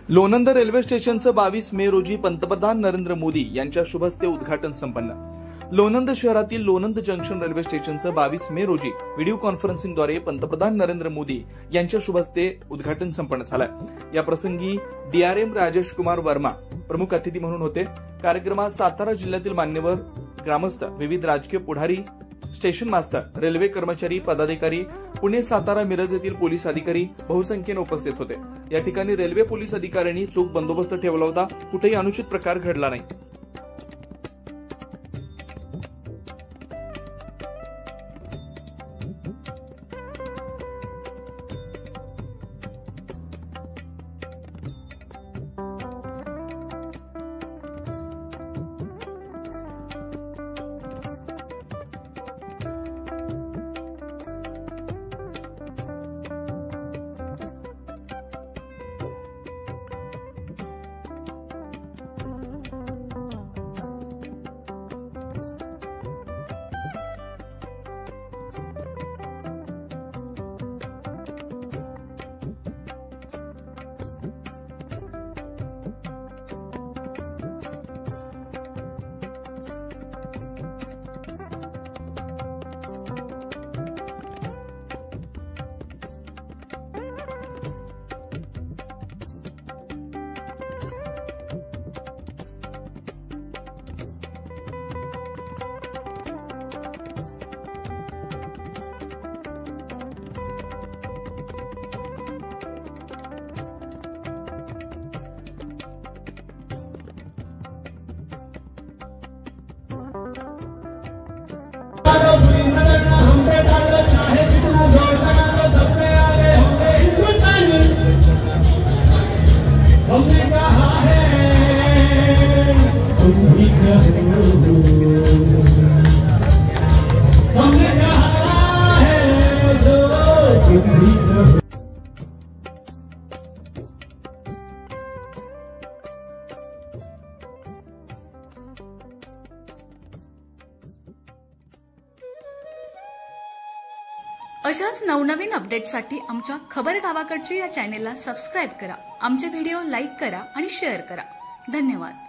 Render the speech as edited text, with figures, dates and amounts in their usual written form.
Lonand railway स्टेशनचं 22 मे रोजी पंतप्रधान नरेंद्र मोदी यांच्या शुभहस्ते उद्घाटन संपन्न। लोणंद शहरातील लोणंद जंक्शन रेल्वे स्टेशनचं 22 मे रोजी व्हिडिओ कॉन्फरन्सिंगद्वारे पंतप्रधान नरेंद्र मोदी यांच्या शुभहस्ते उद्घाटन संपन्न झालं। या प्रसंगी डीआरएम राजेश कुमार वर्मा प्रमुख अतिथी म्हणून होते। कार्यक्रमात सातारा जिल्ह्यातील मान्यवर, ग्रामस्थ, विविध राजकीय पुढारी, स्टेशन मास्तर, रेल्वे कर्मचारी, पदाधिकारी, पुणे, सातारा, मिरज येथील पोलीस अधिकारी बहुसंख्येने उपस्थित होते। या ठिकाणी रेल्वे पोलीस अधिकाऱ्यांनी चोख बंदोबस्त ठेवला होता। कुठेही अनुचित प्रकार घडला नाही। अशाच नवनवीन अपडेट्ससाठी आमच्या खबर गावाकडची या चॅनेलला सबस्क्राइब करा। आमचे व्हिडिओ लाईक करा आणि शेअर करा। धन्यवाद।